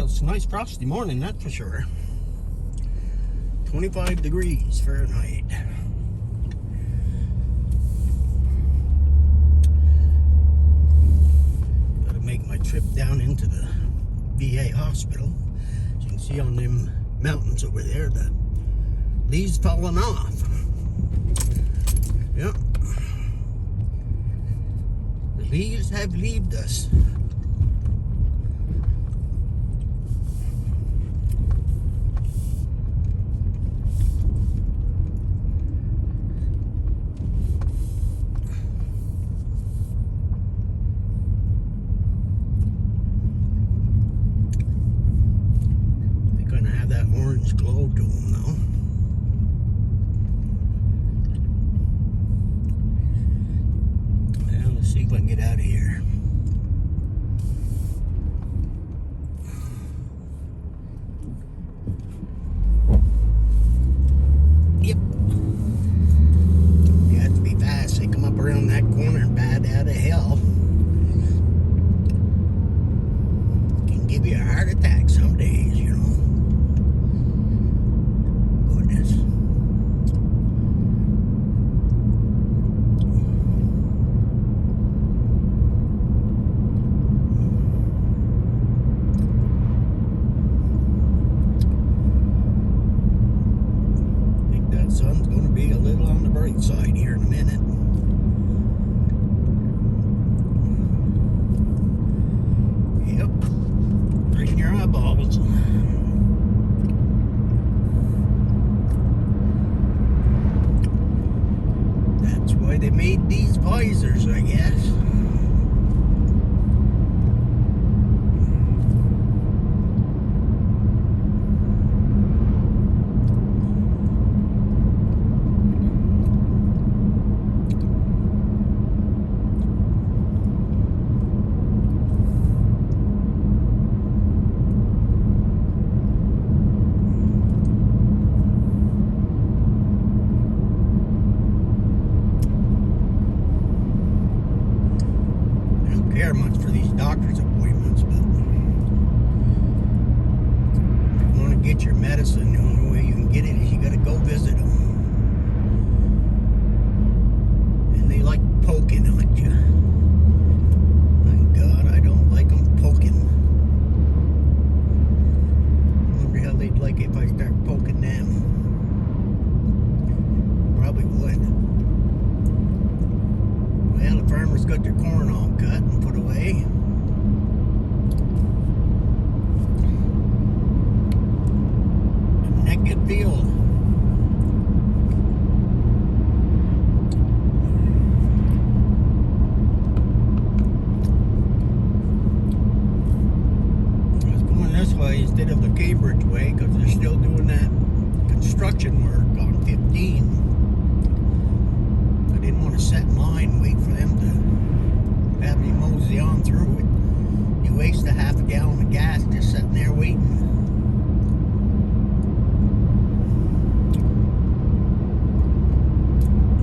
it's a nice frosty morning, that's for sure. 25 degrees Fahrenheit. Gotta make my trip down into the VA hospital. As you can see on them mountains over there, the leaves falling off. Yep. The leaves have left us. That orange glow to them though. Now let's see if I can get out of here. Yep. You have to be fast. They come up around that corner and bad out of hell. Can give you a heart attack some days, you know. Sun's going to be a little on the bright side here in a minute. Yep, right in your eyeballs. That's why they made these visors, I guess. Much for these doctor's appointments, but if you want to get your medicine, the only way you can get it is you got to go visit them, and they like poking at you. My God, I don't like them poking. I wonder how they'd like it if I start poking them. Probably would. Well, the farmers got their corn all cut and put away. A naked field. I was going this way instead of the Cambridge way because they're still doing that construction work on 15. I didn't want to set in line and wait for them to have me mosey on through it. You waste a half a gallon of gas just sitting there waiting.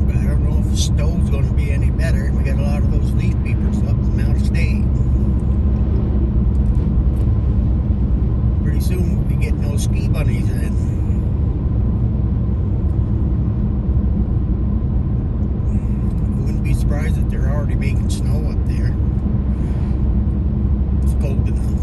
But I don't know if the stove's going to be any better. We got a lot of those leaf peepers up from out of state. Pretty soon we'll be getting those ski bunnies in. Surprised that they're already making snow up there. It's cold enough.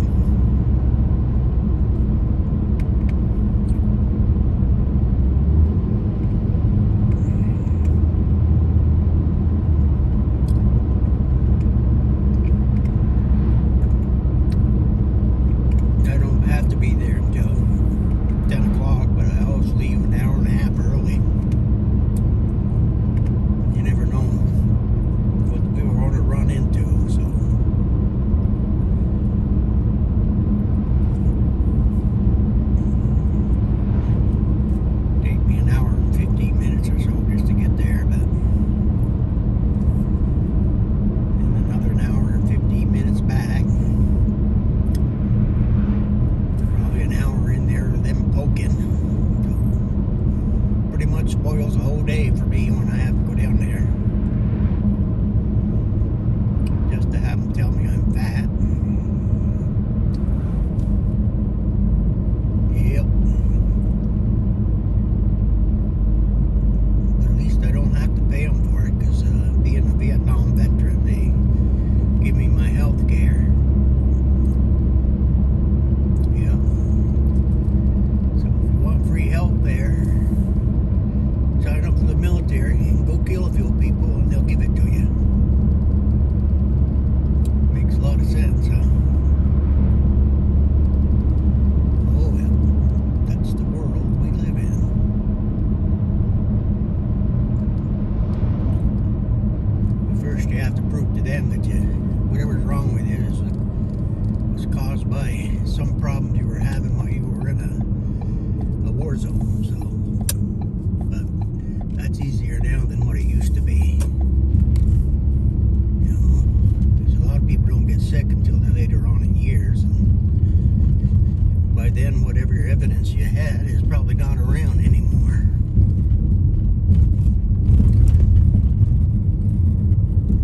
miles by some problems you were having while you were in a war zone. So, but that's easier now than what it used to be. You know, because a lot of people don't get sick until later on in years, and by then, whatever evidence you had is probably not around anymore.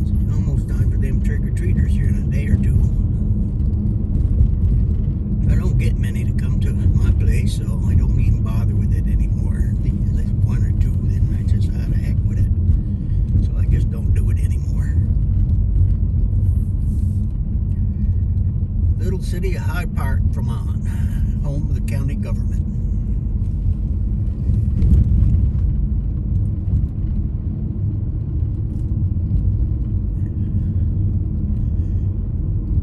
It's almost time for them trick-or-treaters here in a day or two. I don't get many to come to my place, so I don't even bother with it anymore. There's one or two, then I just out of heck with it. So I just don't do it anymore. Little city of Hyde Park, Vermont, home of the county government.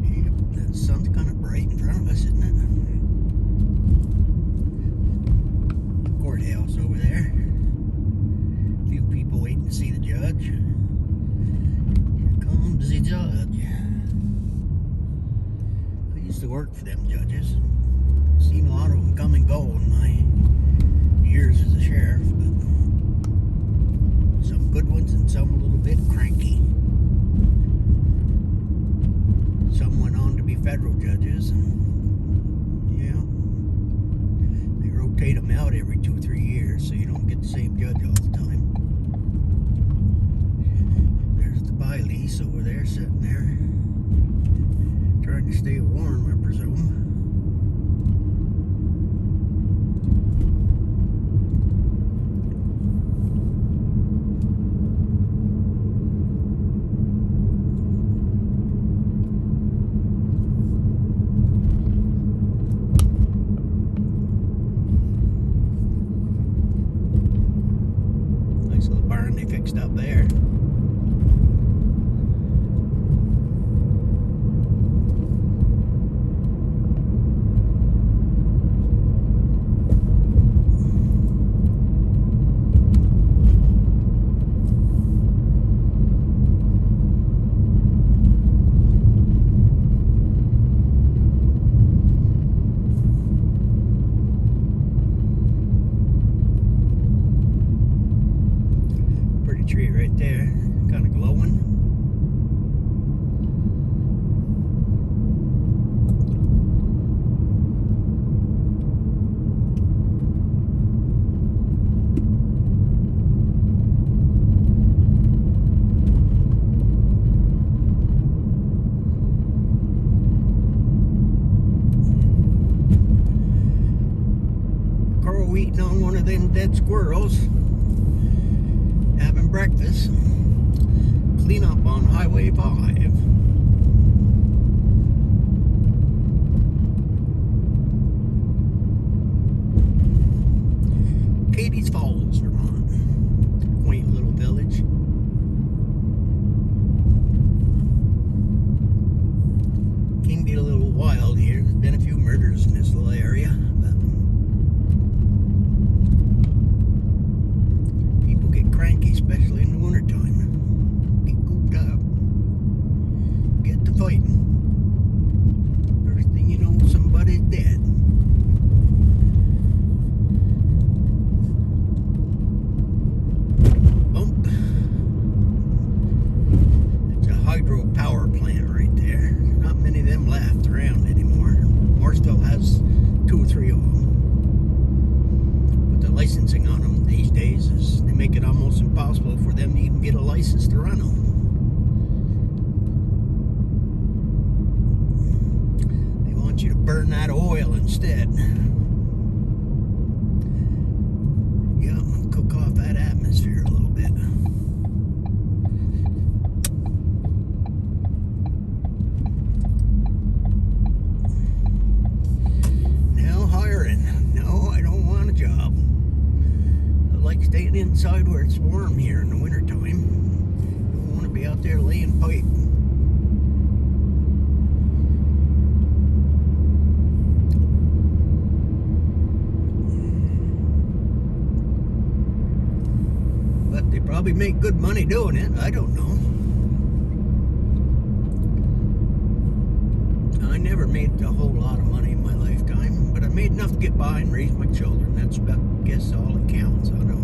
Yep, that sun's kind of bright in front of us, isn't it? The courthouse over there. A few people waiting to see the judge. Here comes the judge. I used to work for them judges. Seen a lot of them come and go in my years as a sheriff, but some good ones and some a little bit cranky. Some went on to be federal judges, and yeah, they rotate them out every 2-3 years, so you don't get the same judge all the time. There's the by lease over there, sitting there, trying to stay warm, I presume. Nice little barn they fixed up there. Tree right there, kind of glowing. Carl eating on one of them dead squirrels. Having breakfast, clean up on Highway 5. Katie's Falls, Vermont. Quaint little village. Can be a little wild here. There's been a few murders in this little area, but cranky, especially in the wintertime. Get cooped up. Get to fighting. First thing you know, somebody's dead. Bump. It's a hydropower plant right there. Not many of them left around anymore. Moore still has 2 or 3 of them. But the licensing on them these days is they make it almost impossible for them to even get a license to run them. They want you to burn that oil instead. Yeah, and cook off that atmosphere a little bit. Now hiring. No, I don't want a job. I like staying inside where it's warm here in the wintertime. Don't want to be out there laying pipe. But they probably make good money doing it. I don't know. I never never made a whole lot of money in my lifetime, but I made enough to get by and raise my children. That's about, I guess, all that counts. I don't know.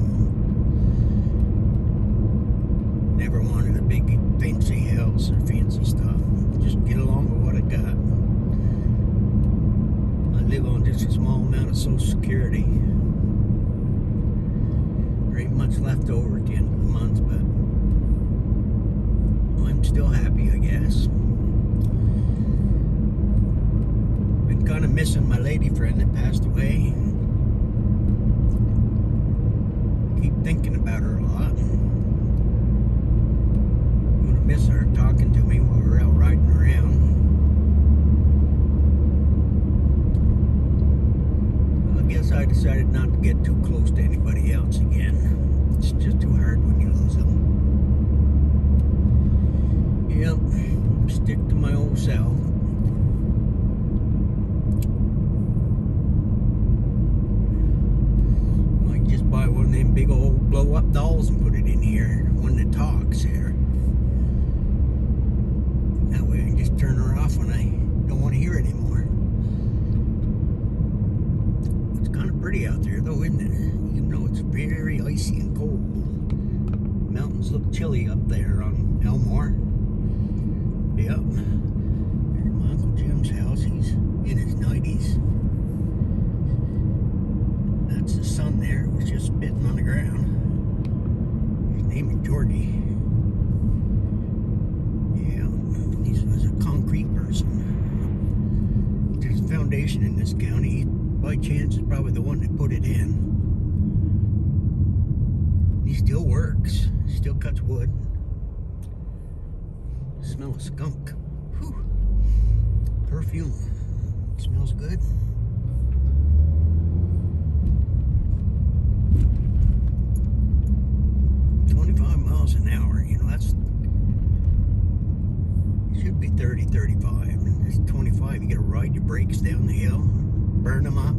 Never wanted a big fancy house or fancy stuff. Just get along with what I got. I live on just a small amount of Social Security. There ain't much left over at the end of the month, but I'm still happy, I guess. Been kind of missing my lady friend that passed away. Keep thinking about her a lot. I'm gonna miss her talking to me while we're out riding around. I guess I decided not to get too close to anybody else again. It's just too hard when you lose them. Yep, stick to my old self. Might just buy one of them big old blow-up dolls and put it in here. One that talks here. That way I can just turn her off when I don't want to hear it anymore. It's kind of pretty out there though, isn't it? Even though it's very icy and cold. Mountains look chilly up there on Elmore. Yep. There's my Uncle Jim's house. He's in his 90s. That's the sun there. It was just spitting on the ground. His name is Georgie. Yeah. He was a concrete person. There's a foundation in this county. He, by chance, is probably the one that put it in. He still works. Still cuts wood. Smell of skunk. Whew. Perfume. Smells good. Miles an hour, you know, that's, it should be 30, 35, and it's 25. You gotta ride your brakes down the hill, burn them up.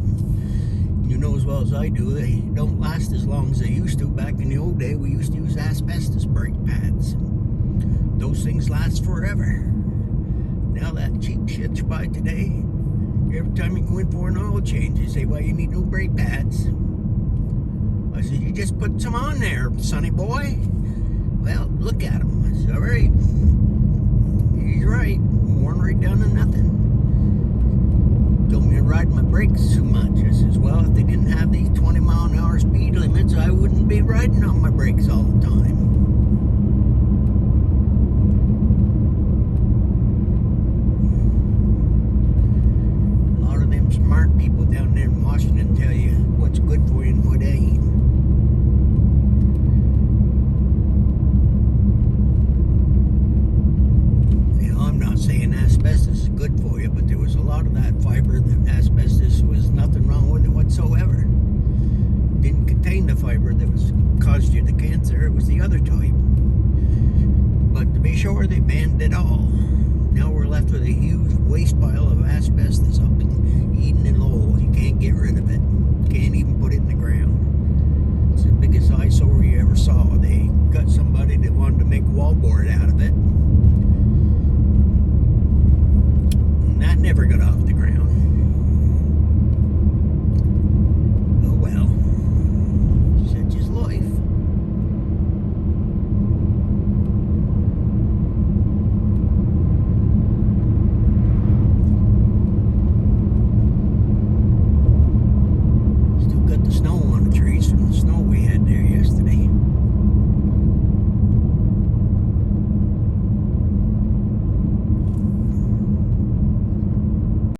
You know as well as I do, they don't last as long as they used to. Back in the old day, we used to use asbestos brake pads. Those things last forever. Now that cheap shit you buy today, every time you go in for an oil change, they say, well, you need new brake pads. I said, you just put some on there, sonny boy. Well, look at him. I said, all right. He's right. Worn right down to nothing. Told me to ride my brakes too much. I says, well, if they didn't have these 20-mile-an-hour speed limits, I wouldn't be riding on my brakes all the time. A lot of them smart people down there in Washington tell you what's good for you and what ain't. Saying asbestos is good for you, but there was a lot of that fiber. That asbestos was nothing wrong with it whatsoever. It didn't contain the fiber that was caused you the cancer. It was the other type. But to be sure, they banned it all. Now we're left with a huge waste pile of asbestos up in Eden and Lowell. You can't get rid of it. You can't even put it in the ground. It's the biggest eyesore you ever saw. They got somebody that wanted to make wallboard out of it. That never got off the